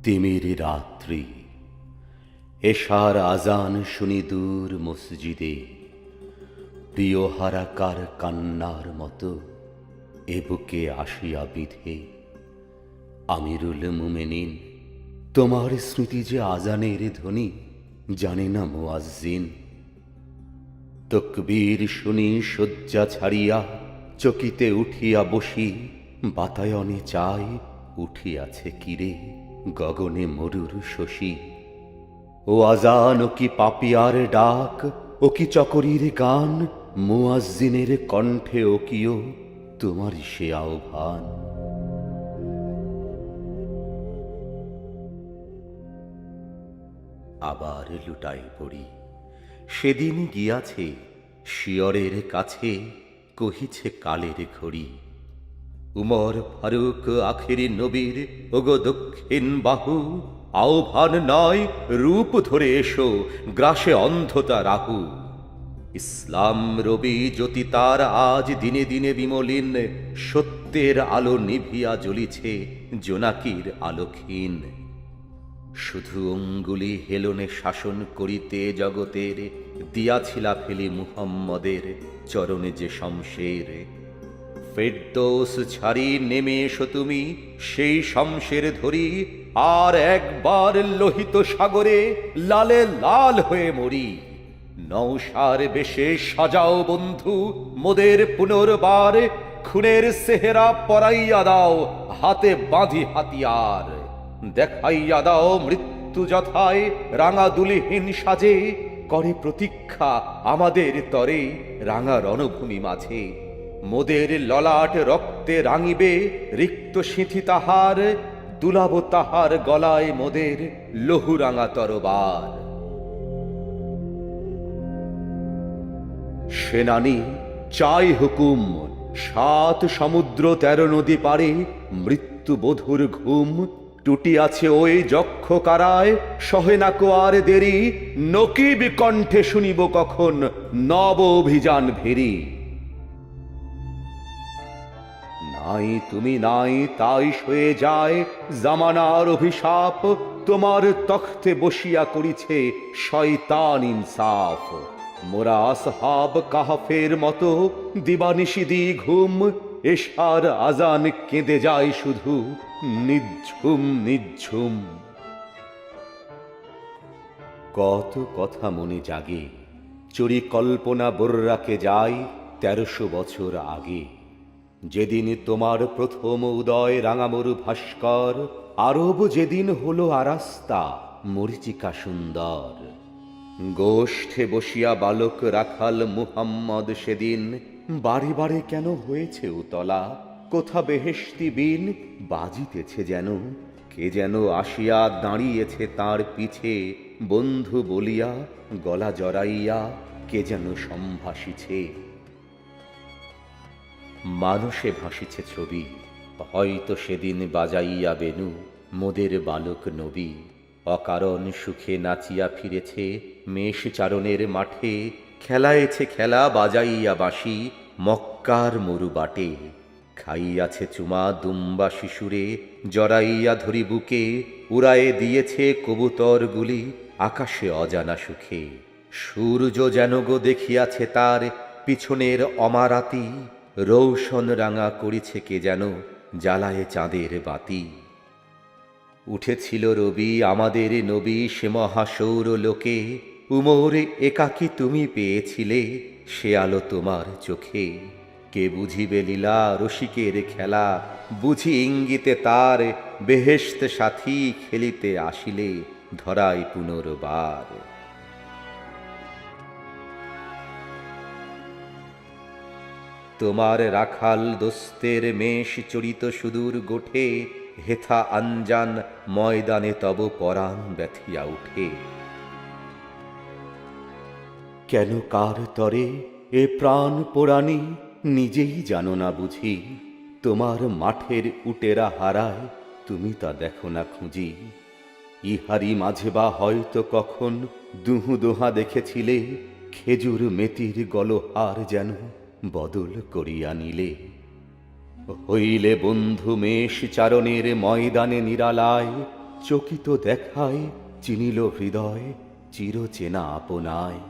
তিমির রাত্রি, এশার আজান শুনি দূর মসজিদে। প্রিয় হারাকার কান্নার মতো এ বুকে আসিয়া বিধে। আমিরুল মুমিনিন, তোমার স্মৃতি যে আজানের ধ্বনি জানে না মুয়াজ্জিন। তকবীর শুনি শয্যা ছাড়িয়া চকিতে উঠিয়া বসি। বাতায়নে চাই উঠিয়াছে কিরে গগনে মরুর শশী। ও আজান, ও কি পাপিয়ার ডাক, ও কি চকরীর গান, মুয়াজ্জিনের কণ্ঠে ও কিও তোমার সে আহ্বান। আবার লুটাই পড়ি, সেদিন গিয়াছে শিয়রের কাছে, কহিছে কালের ঘড়ি। উমর ফারুক আখেরি নবীর ওগো দক্ষিণ বাহু, আহ্বান নয় রূপ ধরে এসো, গ্রাসে অন্ধতা রাহু। ইসলাম রবি জ্যোতি তার আজ দিনে দিনে বিমলিন, সত্যের আলো নিভিয়া জ্বলিছে জোনাকির আলোক্ষীণ। শুধু অঙ্গুলি হেলনে শাসন করিতে জগতের, দিয়াছিলা ফেলি মুহাম্মদের চরণে যে শমশের। ফেরদৌস ছাড়ি নেমে এসো তুমি সেই শমশের ধরি, আর একবার লোহিত সাগরে লালে লাল হয়ে মরি। নৌসার বেশে সাজাও বন্ধু মোদের পুনর্বার, খুনের সেহেরা পরাইয়া দাও হাতে বাঁধি হাতিয়ার। দেখাইয়া দাও মৃত্যু যথায় রাঙা দুলিহীন সাজে, করে প্রতীক্ষা আমাদের তরে রাঙা রণভূমি মাঝে। মোদের ললাট রক্তে রাঙিবে রিক্ত সিঁথি তাহার, দুলাব তাহার গলায় মোদের লহুরাঙা তরবার। সেনানী চাই হুকুম, 7 সমুদ্র 13 নদী পারে মৃত্যু বধুর ঘুম। টুটিয়াছে ওই যক্ষ কারায় সহে না কো আর দেরি, নকিব কণ্ঠে শুনিব কখন নব অভিযান ভেরি। নাই তুমি নাই তাই সয়ে যায় জামানার অভিশাপ, তোমার তখ্তে বসিয়া করিছে শয়তান ইনসাফ। মোরা আসহাব কাহফের মতো দিবানিশি দি ঘুম, এশার আজান কেঁদে যায় শুধু নিঝুম নিঝুম। কত কথা মনে জাগে, চুরি কল্পনা বর্রাকে যায় 1300 বছর আগে। যেদিন তোমার প্রথম উদয় রাঙামরু ভাস্কর, আরব যেদিন হলো আরাস্তা মরিচিকা সুন্দর। গোষ্ঠে বসিয়া বালক রাখাল মুহাম্মদ সেদিন, বারে বারে কেন হয়েছে উতলা, কোথা বেহেশতি বিন বাজিতেছে যেন। কে যেন আসিয়া দাঁড়িয়েছে তার পিছে, বন্ধু বলিয়া গলা জড়াইয়া কে যেন সম্ভাসিছে। মানসে ভাসিছে ছবি, হয়তো সেদিন বাজাইয়া বেনু মোদের বালক নবী। অকারণ সুখে নাচিয়া ফিরেছে মেষ চারণের মাঠে, খেলায়েছে খেলা বাজাইয়া বাঁশি মক্কার মরু বাটে। খাইয়াছে চুমা দুম্বা শিশুরে জড়াইয়া ধরি বুকে, উড়ায়ে দিয়েছে কবুতরগুলি আকাশে অজানা সুখে। সূর্য যেন গো দেখিয়াছে তার পিছনের অমারাতি, রৌশন রাঙা করিছে কে যেন জ্বালায়ে চাঁদের বাতি। উঠেছিল রবি আমাদের নবী সে মহাসৌর লোকে, উমরে একাকী তুমি পেয়েছিলে সে আলো তোমার চোখে। কে বুঝিবে লীলা রসিকের খেলা, বুঝি ইঙ্গিতে তার বেহেশত সাথী খেলিতে আসিলে ধরায় পুনর্বার। তোমার রাখাল দোস্তের মেষ চরিত সুদূর গোঠে, হেথা আঞ্জান ময়দানে তব পরাণ ব্যথিয়া উঠে। কেন কার তরে এ প্রাণ পোড়ানি নিজেই জানো না বুঝি, তোমার মাঠের উটেরা হারায় তুমি তা দেখো না খুঁজি। ইহারি মাঝে বা হয়তো কখন দুহু দোহা দেখেছিলে, খেজুর মেতির গলহার যেন বদল করিয়া নিলে। হইলে বন্ধু মেষ চারণের ময়দানে নিরালায়, চকিত দেখায় চিনিল হৃদয় চিরচেনা আপনায়।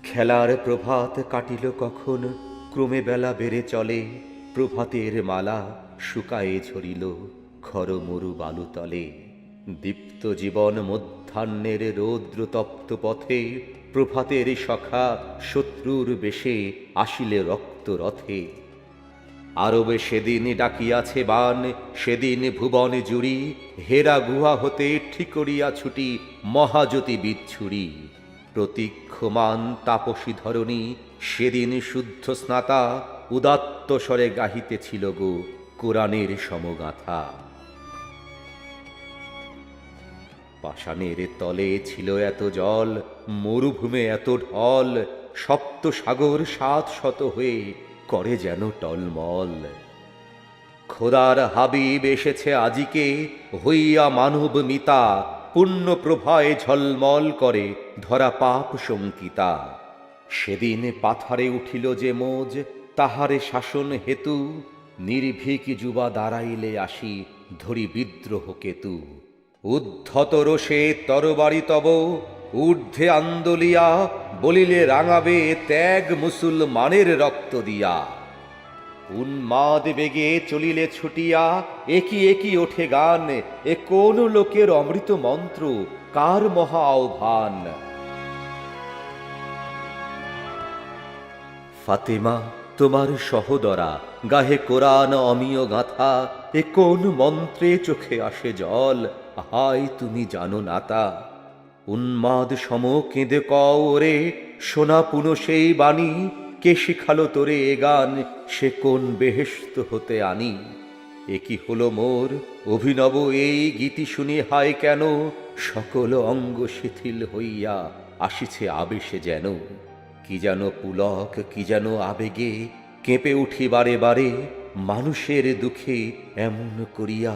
খেলার প্রভাত কাটিল কখন, ক্রমে বেলা বেড়ে চলে, প্রভাতের মালা শুকায়ে ঝরিল খর মরু বালুতলে। দীপ্ত জীবন মধ্যাহ্নের রৌদ্র তপ্ত পথে, প্রভাতের সখা শত্রুর বেশে আসিলে রক্ত রথে। আরবে সেদিন ডাকিয়াছে বান, সেদিন ভুবন জুড়ি, হেরা গুহা হতে ঠিকরিয়া ছুটি মহাজ্যোতি বিচ্ছুরি। প্রতীক্ষমান তাপসী ধরণী সেদিন শুদ্ধ স্নাতা, উদাত্ত স্বরে গাহিতেছিল গো কোরআনের সমগাথা। পাষাণের তলে ছিল এত জল, মরুভূমে এত ঢল, সপ্ত সাগর ৭০০ হয়ে করে যেন টলমল। খোদার হাবিব এসেছে আজিকে হইয়া মানব মিতা, পুণ্য প্রভায় ঝলমল করে ধরা পাপ শঙ্কিতা। সেদিন পাথারে উঠিল যে মোজ, তাহারে শাসন হেতু, নির্ভীক যুবা দাঁড়াইলে আসি ধরি বিদ্রোহ কেতু। উদ্ধত রোষে তরবারি তব ঊর্ধ্বে আন্দোলিয়া, বলিলে রাঙাবে ত্যাগ মুসলমানের রক্ত দিয়া। উন্মাদ বেগে চলিলে ছুটিয়া একি একি ওঠে গান, এ কোন লোকের অমৃত মন্ত্র, কার মহা আহ্বান। ফাতেমা তোমার সহদরা গাহে কোরআন অমিয় গাথা, এ কোন মন্ত্রে চোখে আসে জল, হায় তুমি জানো না তা। উন্মাদ সম কেঁদে কও ওরে, শোনা পুনঃ সেই বাণী, কে শিখালো তোরে এ গান, সে কোন বেহেশত হতে আনি। এ কি হলো মোর অভিনব এই গীতি শুনি, হায় কেন সকল অঙ্গ শিথিল হইয়া আসিছে আবেশে যেন। কি যেন পুলক কি যেন আবেগে কেঁপে উঠি বারে বারে, মানুষের দুঃখে এমন করিয়া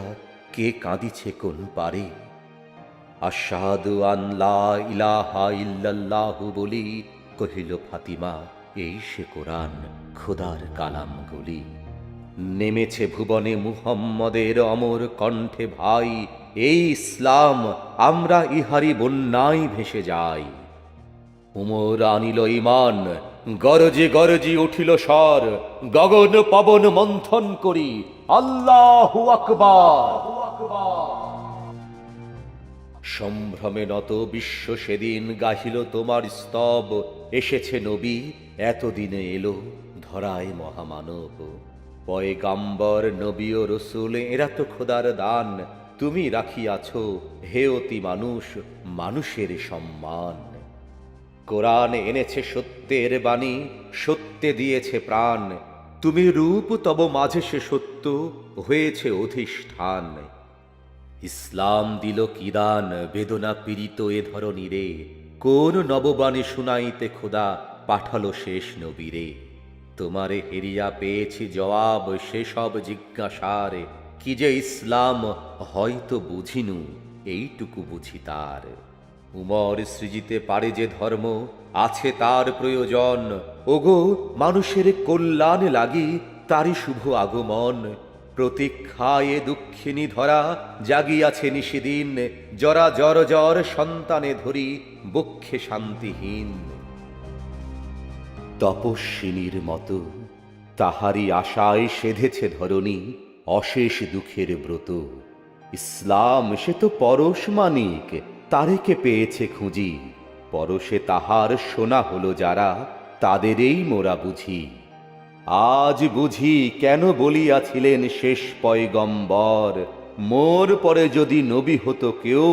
কে কাঁদিছে কোন পারে। আশহাদু আন লা ইলাহা ইল্লাল্লাহু বলি, কহিল ফাতিমা এই সে কোরআন খোদার কালাম গুলি। নেমেছে ভুবনে মুহাম্মদের অমর কণ্ঠে ভাই, এই ইসলাম আমরা ইহারি বন্যায় ভেসে যাই। উমর আনিল ঈমান, গরজে গরজি উঠিল স্বর, গগন পবন মন্থন করি আল্লাহু আকবার। সম্ভ্রমে নত বিশ্ব সেদিন গাহিল তোমার স্তব, এসেছে নবী এতদিনে এলো ধরায় মহামানব। পয়গাম্বর নবী ও রসুল এরা তো খোদার দান, তুমি রাখিয়াছ হে অতি মানুষ মানুষের সম্মান। কোরআন এনেছে সত্যের বাণী, সত্যে দিয়েছে প্রাণ, তুমি রূপ তব মাঝে সে সত্য হয়েছে অধিষ্ঠান। ইসলাম দিল কি দান বেদনা পীড়িত এ ধরণীরে, কোন নববাণী শুনাইতে খোদা পাঠালো শেষ নবীরে। তোমারে হেরিয়া পেয়েছি জবাব সেসব জিজ্ঞাসার, কি যে ইসলাম হয়তো বুঝিনু এইটুকু বুঝি তার। উমর সৃজিতে পারে যে ধর্ম আছে তার প্রয়োজন, ওগো মানুষের কল্যাণ লাগি তারই শুভ আগমন। প্রতীক্ষায় দুঃখিনী ধরা জাগিয়াছে নিশিদিন, জরা জর জর সন্তানে ধরি বক্ষে শান্তিহীন। তপস্বিনীর মতো তাহারি আশায় সেধেছে ধরণী অশেষ দুঃখের ব্রত। ইসলাম সে তো পরশ মানিক, তারেকে পেয়েছে খুঁজি, পরশে তাহার সোনা হলো যারা তাদেরই মোরা বুঝি। আজ বুঝি কেন বলিয়াছিলেন শেষ পয়গম্বর, মোর পরে যদি নবী হতো কেউ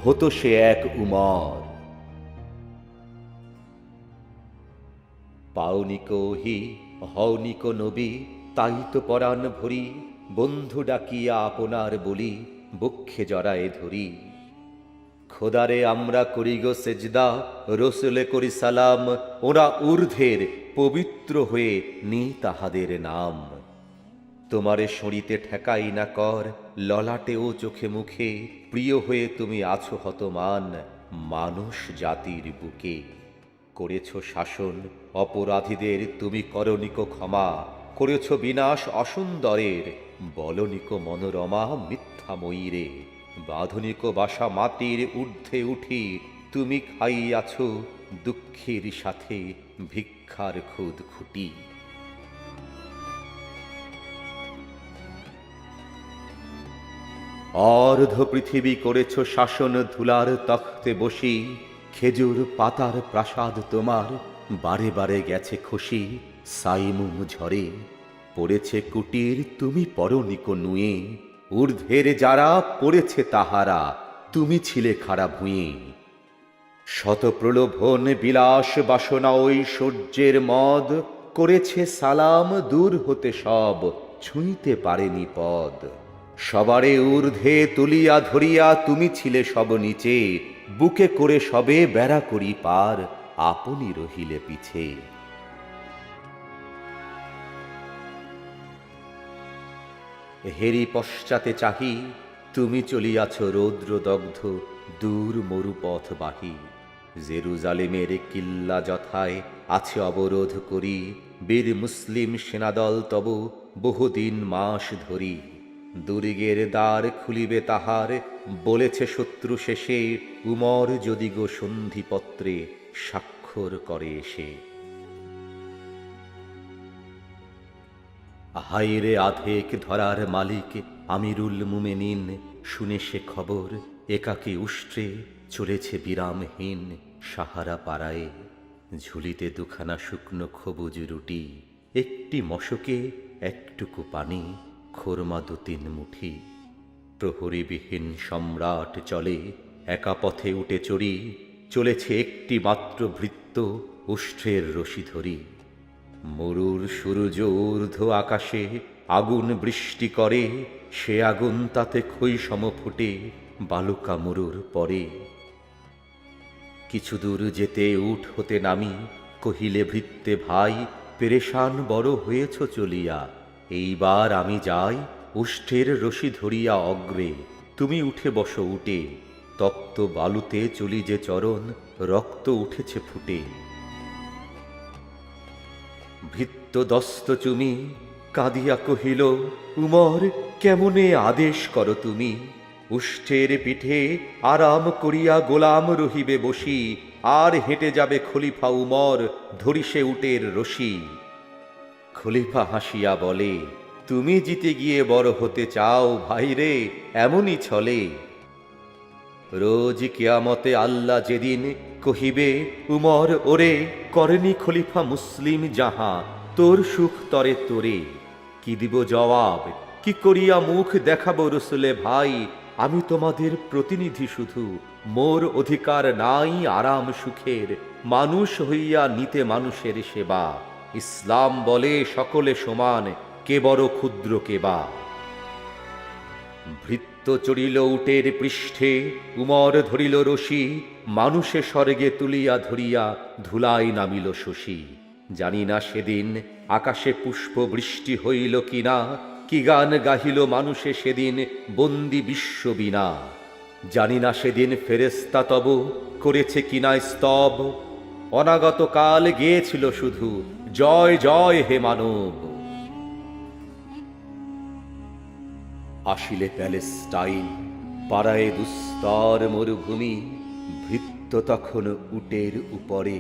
হতো সে এক উমর। পাওনিকো হি হওনিকো নবী, তাই তো পরাণ ভরি, বন্ধু ডাকিয়া আপনার বলি বক্ষে জড়ায়ে ধরি। খোদারে আমরা করি গো সেজদা, রসুলে করি সালাম, ওরা ঊর্ধ্বের পবিত্র হয়ে নি তাহাদের নাম। তোমারে সরিতে ঠেকাই না কর, ললাটে ও চোখে মুখে, প্রিয় হয়ে তুমি আছো হতমান মানুষ জাতির বুকে। করেছ শাসন অপরাধীদের তুমি করনিক ক্ষমা, করেছ বিনাশ অসুন্দরের বলনিক মনোরমা মিথ্যাময়ী রে, বাঁধনিক বাসা মাটির ঊর্ধ্বে উঠি, তুমি খাইয়াছ দুঃখের সাথে ভিক্ষার খুদ খুঁটি। অর্ধ পৃথিবী করেছ শাসন ধুলার তখ্তে বসি, খেজুর পাতার প্রাসাদ তোমার বারে বারে গেছে খসি। সাইমুম ঝরে পড়েছে কুটির, তুমি পরনিক নুয়ে, ঊর্ধ্বের যারা পড়েছে তাহারা, তুমি ছিলে খাড়া ভুঁয়ে। শত প্রলোভন বিলাস বাসনা ঐশ্বর্যের মদ, করেছে সালাম দূর হতে সব, ছুঁইতে পারেনি পদ। সবারে ঊর্ধ্বে তুলিয়া ধরিয়া তুমি ছিলে সব নিচে, বুকে করে সবে বেড়া করি পার, আপনি রহিলে পিছে। হেরি পশ্চাতে চাহি, তুমি চলিয়াছ রৌদ্রদগ্ধ দূর মরুপথ বাহি। জেরুজালেমের কিল্লা যথায় আছে অবরোধ করি, বীর মুসলিম সেনাদল তব বহুদিন মাস ধরি। দুর্গের দ্বার খুলিবে তাহার, বলেছে শত্রু শেষে, উমর যদি গো সন্ধিপত্রে স্বাক্ষর করে এসে। হাইরে আধেক ধরার মালিক আমিরুল মুমেনিন, শুনে সে খবর একাকী উষ্ট্রে চলেছে বিরামহীন সাহারা পাড়ায়। ঝুলিতে দুখানা শুকনো খবুজ রুটি, একটি মশকে একটুকু পানি, খোরমা দু তিন মুঠি। প্রহরীবিহীন সম্রাট চলে একা পথে উঠে চড়ি, চলেছে একটি মাত্র ভৃত্য উষ্ট্রের রশি ধরি। মরুর সূর্য ঊর্ধ্ব আকাশে আগুন বৃষ্টি করে, সে আগুন তাতে খই সম ফুটে বালুকা মরুর পরে। কিছু দূর যেতে উঠ হতে নামি, কহিলে ভৃত্যে ভাই, পেরেশান বড় হয়েছ চলিয়া, এইবার আমি যাই উষ্ঠের রশি ধরিয়া অগ্রে, তুমি উঠে বসো উটে। তপ্ত বালুতে চলি যে চরণ, রক্ত উঠেছে ফুটে। ভৃত্য দস্ত চুমি কাঁদিয়া কহিল, উমর কেমনে আদেশ করো তুমি। উষ্ঠের পিঠে আরাম করিয়া গোলাম রহিবে বসি, আর হেঁটে যাবে খলিফা উমর ধরিসে উটের রশি। খলিফা হাসিয়া বলে, তুমি জিতে গিয়ে বড় হতে চাও ভাইরে, এমনই ছলে। রোজ কিয়ামতে আল্লাহ যেদিন কহিবে, উমর ওরে করেনি খলিফা মুসলিম যাহা, তোর সুখ তরে তোরে। কি দিব জবাব, কি করিয়া মুখ দেখাবো রসুলে ভাই, আমি তোমাদের প্রতিনিধি শুধু, মোর অধিকার নাই আরাম সুখের, মানুষ হইয়া নিতে মানুষের সেবা। ইসলাম বলে সকলে সমান, কে বড় ক্ষুদ্র কে বা। ভৃত্য চড়িল উটের পৃষ্ঠে, উমর ধরিল রশি, মানুষে স্বর্গে তুলিয়া ধরিয়া ধুলাই নামিল শশী। জানি না সেদিন আকাশে পুষ্প বৃষ্টি হইল কিনা, কি গান গাহিল মানুষে সেদিন বন্দি বিশ্ব বিনা। জানি না সেদিন ফেরেস্তা তব করেছে কিনা স্তব, অনাগত কাল গেয়েছিল শুধু জয় জয় হে মানব। আসিলে প্যালেস্টাইন পাড়ায় দুস্তর মরুভূমি, ভৃত্য তখন উটের উপরে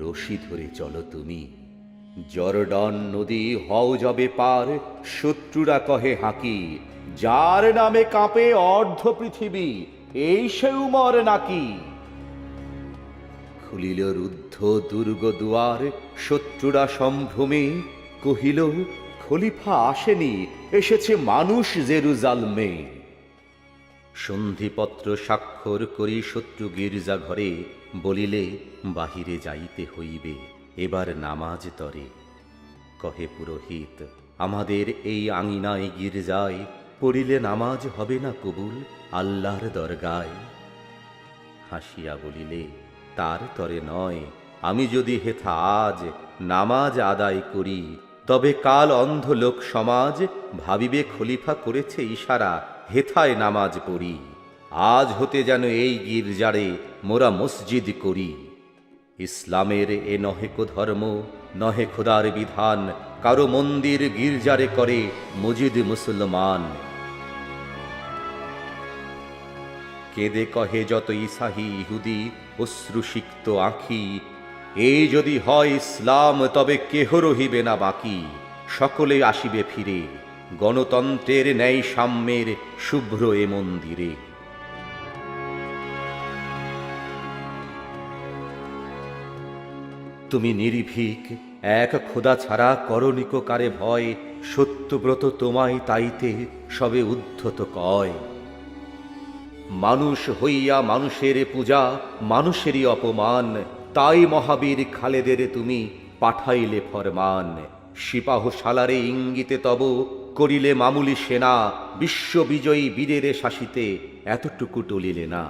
রশি ধরে চলো তুমি। জর্ডন নদী হও যবে পার, শত্রুরা কহে হাঁকি, যার নামে কাঁপে অর্ধ পৃথিবী, এই সে উমর নাকি। খুলিল রুদ্ধ দুর্গ দুয়ার, শত্রুরা সম্ভ্রমে কহিল, খলিফা আসেনি, এসেছে মানুষ জেরুজালমে। সন্ধিপত্র স্বাক্ষর করি শত্রু গির্জা ঘরে, বলিলে বাহিরে যাইতে হইবে এবার নামাজ তরে। কহে পুরোহিত, আমাদের এই আঙিনায় গির্জায় পড়িলে নামাজ হবে না কবুল আল্লাহর দরগায়। হাসিয়া বলিলে, তার তরে নয়, আমি যদি হেথা আজ নামাজ আদায় করি, তবে কাল অন্ধ লোক সমাজ ভাবিবে খলিফা করেছে ইশারা, হেথায় নামাজ পড়ি। আজ হতে যেন এই গির্জারে মোরা মসজিদ করি। ইসলামের এ নহে কো ধর্ম, নহে খোদার বিধান, কারো মন্দির গির্জারে করে মজিদ মুসলমান। কেঁদে কহে যত ইসাহি ইহুদি অশ্রুসিক্ত আঁখি, এই যদি হয় ইসলাম তবে কেহ রহিবে না বাকি। সকলে আসিবে ফিরে গণতন্ত্রের ন্যায় সাম্যের শুভ্র এ মন্দিরে। তুমি নির্ভীক এক খোদা ছাড়া করণিক কারে ভয়, সত্যব্রত তোমায় তাইতে সবে উদ্ধত কয়। মানুষ হইয়া মানুষের পূজা, মানুষেরই অপমান, তাই মহাবীর খালেদের তুমি পাঠাইলে ফরমান। সিপাহ সালারে ইঙ্গিতে তব করিলে মামুলি সেনা, বিশ্ববিজয়ী বীরের শাসিতে এতটুকু টলিলে না।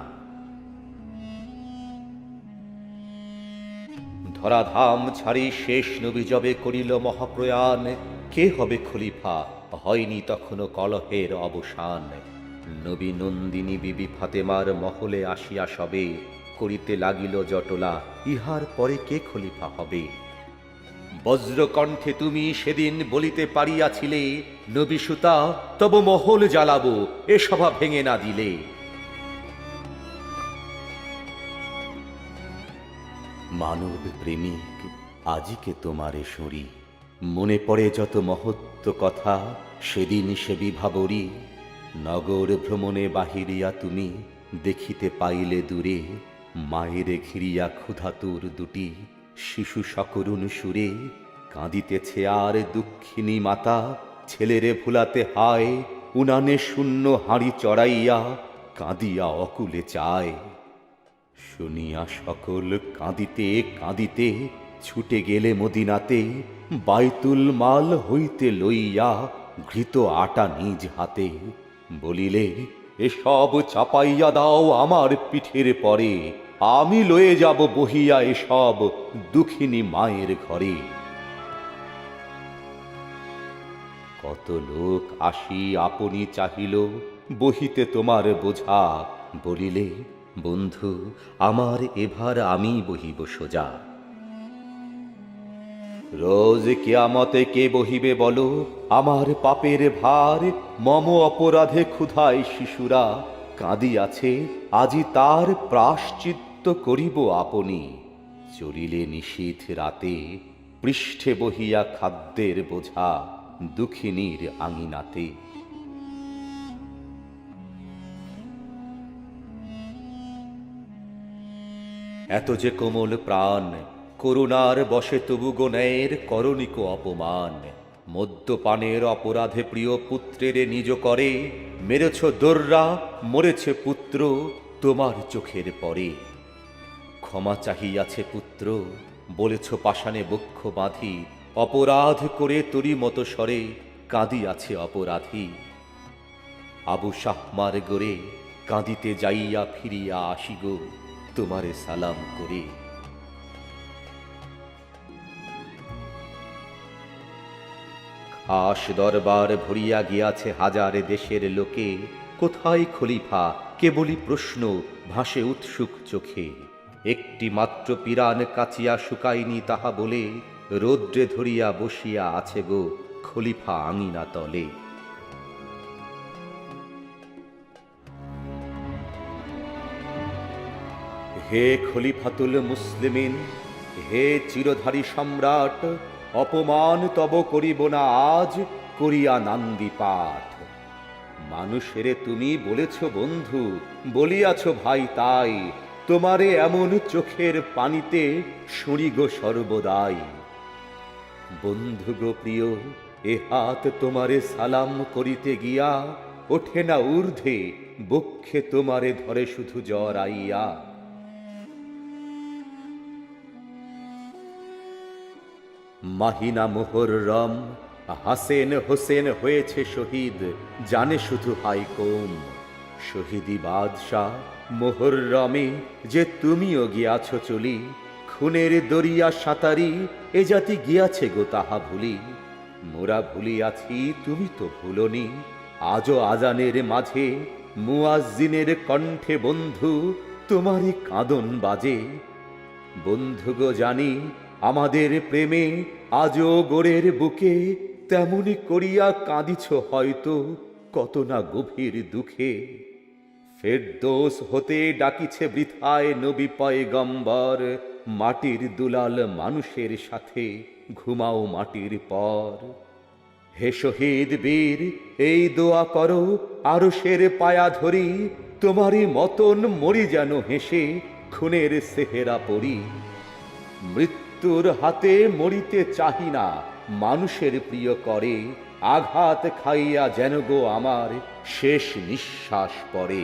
ধরাধাম ছাড়ি শেষ নবী যবে করিল মহাপ্রয়াণ, কে হবে খলিফা হয়নি তখনও কলহের অবসান। নবী নন্দিনী বিবি ফাতেমার মহলে আসিয়া সবে করিতে লাগিল জটলা, ইহার পরে কে খলিফা হবে। বজ্রকণ্ঠে তুমি সেদিন বলিতে পারিয়াছিলে, নবী সুতা তব মহল জ্বালাবো এ সভা ভেঙে না দিলে। মানব প্রেমিক আজিকে তোমারে সরি, মনে পড়ে যত মহত্ব কথা সেদিন সে বিভাবরী। নগর ভ্রমণে বাহিরিয়া তুমি দেখিতে পাইলে দূরে, মায়ের ঘিরিয়া ক্ষুধাতুর দুটি শিশু সকরুণ সুরে। কাঁদিতেছে আর দুঃখিনী মাতা, ছেলেরে ভুলাতে হায়, উনানে শূন্য হাঁড়ি চড়াইয়া কাঁদিয়া অকুলে চায়। শুনিয়া সকল কাঁদিতে কাঁদিতে ছুটে গেলে মদিনাতে, বাইতুল মাল হইতে লইয়া ঘৃত আটা নিজ হাতে। বলিলে এসব চাপাইয়া দাও আমার পিঠের পরে, আমি লয়ে যাব বহিয়া এসব দুঃখিনী মায়ের ঘরে। কত লোক আসি আপনি চাহিল বহিতে তোমার বোঝা, বলিলে বন্ধু আমার এভার আমি বহিব সোজা। রোজ কিয়ামতে কে বহিবে বলো আমার পাপের ভার, মম অপরাধে ক্ষুধায় শিশুরা কাঁদিয়াছে, আজি তার প্রায়শ্চিত্ত করিব আপনি। চলিলে নিশীথ রাতে পৃষ্ঠে বহিয়া খাদ্যের বোঝা দুঃখিনীর আঙিনাতে। এত যে কোমল প্রাণ করুণার বসে তবু গণের করণিক অপমান। মদ্যপানের অপরাধে প্রিয় পুত্রের নিজ করে, মেরেছ দোররা মরেছে পুত্র তোমার চোখের পরে। ক্ষমা চাহিয়াছে পুত্র বলেছ পাষাণে বক্ষ বাঁধি, অপরাধ করে তরি মতো স্বরে কাঁদিয়াছে অপরাধী। আবু শাহমার গোরে কাঁদিতে যাইয়া ফিরিয়া আসি গো তোমারে সালাম করে। খাস দরবার ভরিয়া গিয়াছে হাজার দেশের লোকে, কোথায় খলিফা কেবলই প্রশ্ন ভাসে উৎসুক চোখে। একটি মাত্র পিরান কাচিয়া শুকায়নি তাহা বলে, রৌদ্রে ধরিয়া বসিয়া আছে গো খলিফা আঙিনা তলে। হে খলিফাতুল মুসলিমিন, হে চিরধারী সম্রাট, অপমান তব করিব না আজ করিয়া নান্দি পাঠ। মানুষেরে তুমি বলেছ বন্ধু, বলিয়াছ ভাই তাই, তোমারে এমন চোখের পানিতে শুঁড়ি গো সর্বদাই। বন্ধু গো প্রিয় এ হাত তোমারে সালাম করিতে গিয়া, ওঠে না ঊর্ধ্বে বক্ষে তোমারে ধরে শুধু জ্বর আইয়া। মাহিনা মুহররম হাসেন হোসেন হয়েছে শহীদ, জানে শুধু হাই কম। শহীদি বাদশাহ মুহররমে যে তুমিও গিয়াছ চলি, খুনের দরিয়া সাঁতারি এ জাতি গিয়াছে গো তাহা ভুলি। মোরা ভুলিয়াছি তুমি তো ভুলনি, আজও আজানের মাঝে মুয়াজ্জিনের কণ্ঠে বন্ধু তোমারই কাঁদন বাজে। বন্ধু গো জানি আমাদের প্রেমে আজও গোরের বুকে তেমনি করিয়া কাঁদিছ হয়তো কত না গভীর দুঃখে। ফেরদৌস হতে ডাকিছে বৃথায় নবী পয়গম্বর, মাটির দুলাল মানুষের সাথে ঘুমাও মাটির পর। হে শহীদ বীর, এই দোয়া করো আরশের পায়া ধরি, তোমারই মতন মরি যেন হেসে খুনের সেহেরা পড়ি। মৃত্যুর হাতে মরিতে চাহি না, মানুষের প্রিয় করে আঘাত খাইয়া যেন গো আমার শেষ নিঃশ্বাস পড়ে।